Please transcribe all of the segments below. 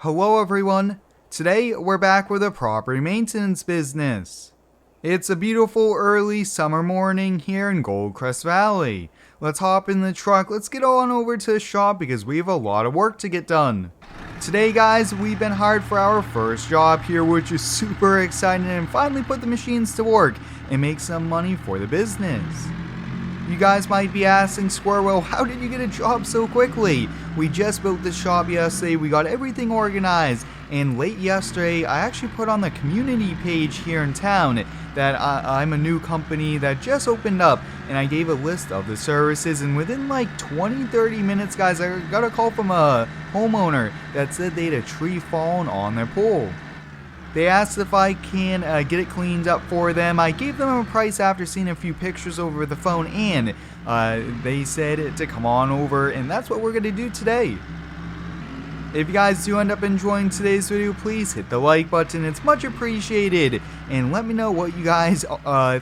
Hello everyone, today we're back with a property maintenance business. It's a beautiful early summer morning here in Goldcrest Valley. Let's hop in the truck, let's get on over to the shop because we have a lot of work to get done. Today guys, we've been hired for our first job here, which is super exciting, and finally put the machines to work and make some money for the business. You guys might be asking, Squirrel, how did you get a job so quickly? We just built this shop yesterday, we got everything organized, and late yesterday I actually put on the community page here in town that I'm a new company that just opened up, and I gave a list of the services, and within like 20-30 minutes guys, I got a call from a homeowner that said they had a tree fallen on their pool. They asked if I can get it cleaned up for them. I gave them a price after seeing a few pictures over the phone, and they said to come on over, and that's what we're going to do today. If you guys do end up enjoying today's video, please hit the like button. It's much appreciated. And let me know what you guys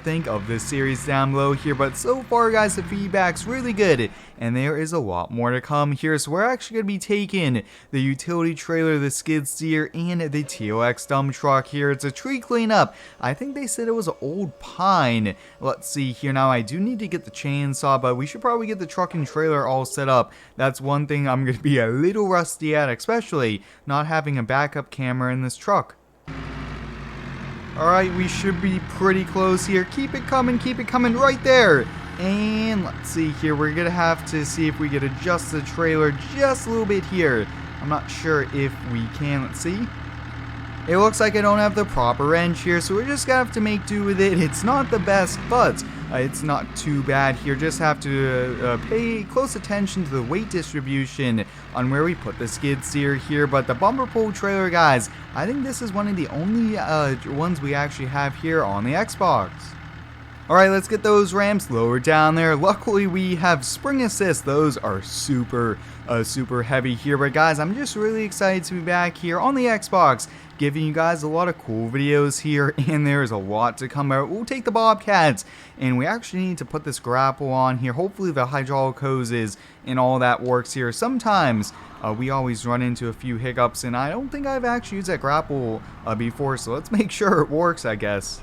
think of this series down below here. But so far, guys, the feedback's really good. And there is a lot more to come here. So we're actually going to be taking the utility trailer, the skid steer, and the TLX dump truck here. It's a tree cleanup. I think they said it was an old pine. Let's see here. Now, I do need to get the chainsaw, but we should probably get the truck and trailer all set up. That's one thing I'm going to be a little rusty at, especially not having a backup camera in this truck. Alright, we should be pretty close here. Keep it coming right there. And let's see here, we're gonna have to see if we can adjust the trailer just a little bit here. I'm not sure if we can. Let's see. It looks like I don't have the proper wrench here, so we're just gonna have to make do with it. It's not the best, but it's not too bad here. Just have to pay close attention to the weight distribution on where we put the skid steer here. But the bumper pull trailer, guys, I think this is one of the only ones we actually have here on the Xbox. Alright, let's get those ramps lowered down there. Luckily, we have spring assist. Those are super heavy here. But guys, I'm just really excited to be back here on the Xbox, giving you guys a lot of cool videos here, and there's a lot to come out. We'll take the Bobcats, and we actually need to put this grapple on here. Hopefully the hydraulic hoses and all that works here. Sometimes we always run into a few hiccups, and I don't think I've actually used that grapple before, so let's make sure it works, I guess.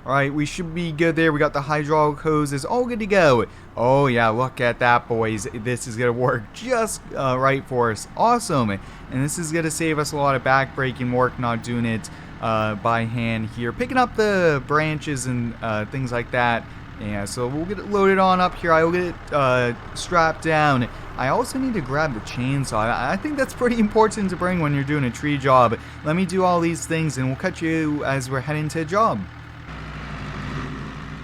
Alright, we should be good there. We got the hydraulic hoses all good to go. Oh yeah, look at that, boys. This is going to work just right for us. Awesome. And this is going to save us a lot of back-breaking work, not doing it by hand here. Picking up the branches and things like that. Yeah, so we'll get it loaded on up here. I will get it strapped down. I also need to grab the chainsaw. I think that's pretty important to bring when you're doing a tree job. Let me do all these things, and we'll catch you as we're heading to the job.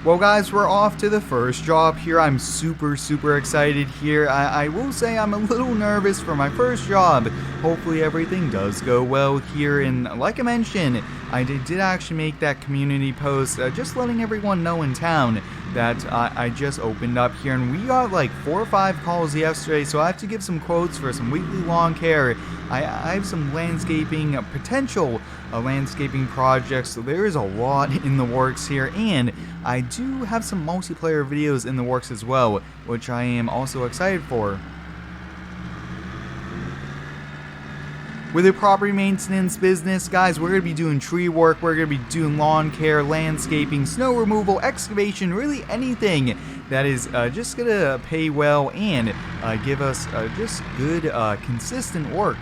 Well guys, we're off to the first job here. I'm super excited here. I will say I'm a little nervous for my first job. Hopefully everything does go well here, and like I mentioned, I did actually make that community post just letting everyone know in town that I just opened up here, and we got like 4 or 5 calls yesterday, so I have to give some quotes for some weekly lawn care. I have some landscaping, potential landscaping projects, so there is a lot in the works here, and I do have some multiplayer videos in the works as well, which I am also excited for. With a property maintenance business, guys, we're going to be doing tree work, we're going to be doing lawn care, landscaping, snow removal, excavation, really anything that is just going to pay well and give us just good, consistent work.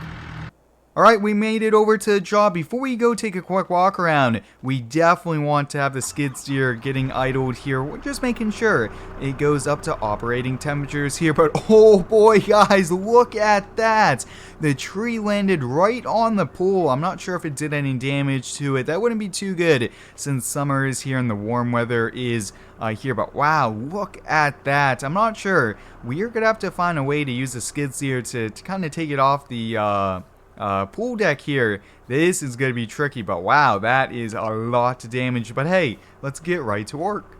Alright, we made it over to the job. Before we go take a quick walk around, we definitely want to have the skid steer getting idled here. We're just making sure it goes up to operating temperatures here. But oh boy, guys, look at that. The tree landed right on the pool. I'm not sure if it did any damage to it. That wouldn't be too good since summer is here and the warm weather is here. But wow, look at that. I'm not sure. We are going to have to find a way to use the skid steer to kind of take it off the pool deck here. This is going to be tricky, but wow, that is a lot of damage. But hey, let's get right to work.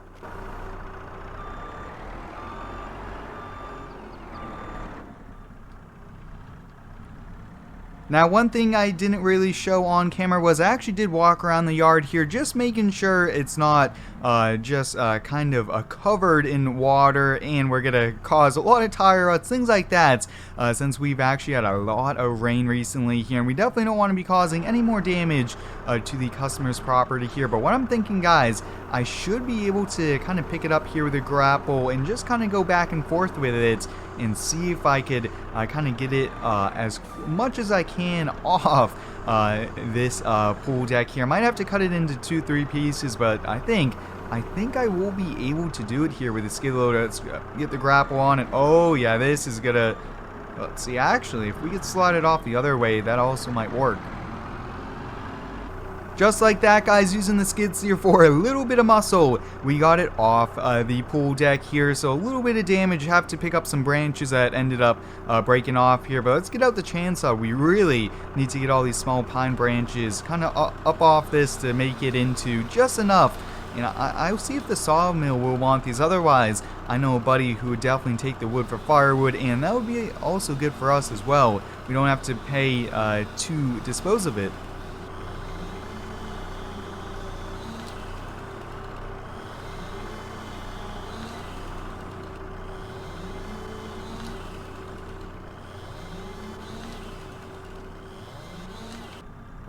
Now, one thing I didn't really show on camera was I actually did walk around the yard here, just making sure it's not just kind of covered in water, and we're gonna cause a lot of tire ruts, things like that, since we've actually had a lot of rain recently here, and we definitely don't want to be causing any more damage to the customer's property here. But what I'm thinking, guys, I should be able to kind of pick it up here with a grapple and just kind of go back and forth with it and see if I could kind of get it as much as I can off this pool deck here. I might have to cut it into 2-3 pieces, but I think I will be able to do it here with the skid loader. Let's get the grapple on it. Oh yeah, this is gonna, let's see, actually if we could slide it off the other way, that also might work. Just like that, guys, using the skid steer for a little bit of muscle, we got it off the pool deck here. So a little bit of damage, have to pick up some branches that ended up breaking off here. But let's get out the chainsaw. We really need to get all these small pine branches kind of up off this to make it into just enough. You know, I'll see if the sawmill will want these. Otherwise, I know a buddy who would definitely take the wood for firewood, and that would be also good for us as well. We don't have to pay to dispose of it.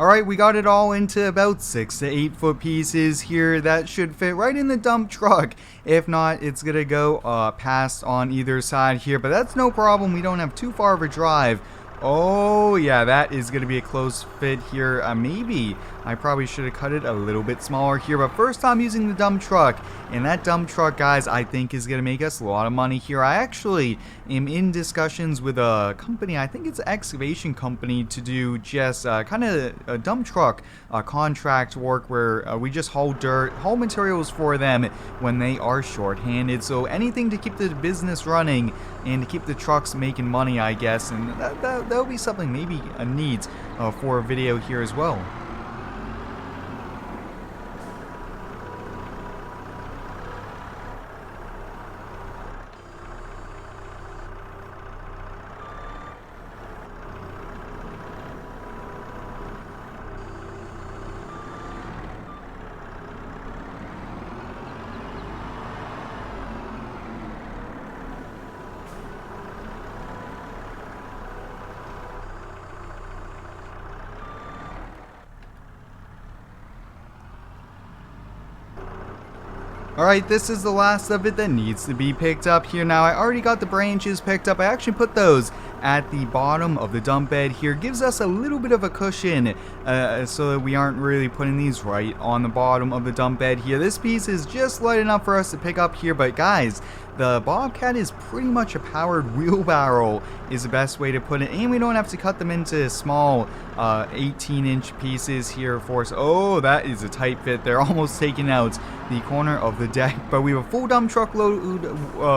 Alright, we got it all into about 6 to 8 foot pieces here. That should fit right in the dump truck. If not, it's gonna go past on either side here, but that's no problem. We don't have too far of a drive. Oh yeah, that is going to be a close fit here. Maybe I probably should have cut it a little bit smaller here, but first time using the dump truck, and that dump truck, guys, I think is going to make us a lot of money here. I actually am in discussions with a company, I think it's an excavation company, to do just kind of a dump truck contract work where we just haul dirt, haul materials for them when they are short-handed. So anything to keep the business running and to keep the trucks making money, I guess, and that'll be something maybe a need for a video here as well. Alright, this is the last of it that needs to be picked up here. Now, I already got the branches picked up. I actually put those at the bottom of the dump bed here. Gives us a little bit of a cushion so that we aren't really putting these right on the bottom of the dump bed here. This piece is just light enough for us to pick up here, but guys, the Bobcat is pretty much a powered wheelbarrow is the best way to put it, and we don't have to cut them into small 18-inch pieces here for us. Oh, that is a tight fit. They're almost taking out the corner of the deck, but we have a full dump truck load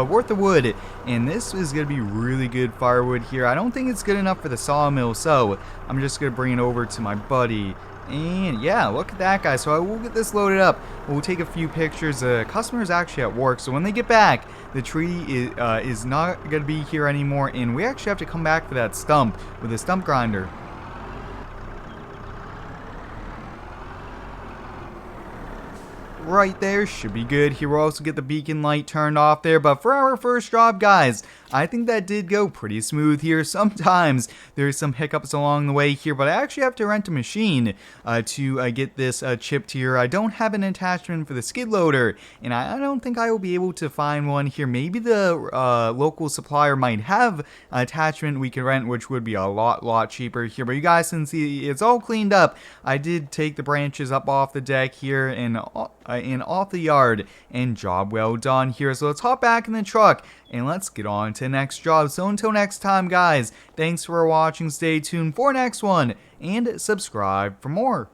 worth of wood, and this is going to be really good firewood here. I don't think it's good enough for the sawmill, so I'm just going to bring it over to my buddy. And yeah, look at that, guys. So I will get this loaded up. We'll take a few pictures. The customer's actually at work, so when they get back, the tree is not going to be here anymore, and we actually have to come back for that stump with a stump grinder. Right there, should be good. Here we'll also get the beacon light turned off there, but for our first job, guys, I think that did go pretty smooth here. Sometimes there's some hiccups along the way here, but I actually have to rent a machine to get this chipped here. I don't have an attachment for the skid loader, and I don't think I will be able to find one here. Maybe the local supplier might have an attachment we can rent, which would be a lot cheaper here. But you guys can see it's all cleaned up. I did take the branches up off the deck here and off the yard, and job well done here. So let's hop back in the truck and let's get on to the next job. So until next time, guys, thanks for watching. Stay tuned for next one and subscribe for more.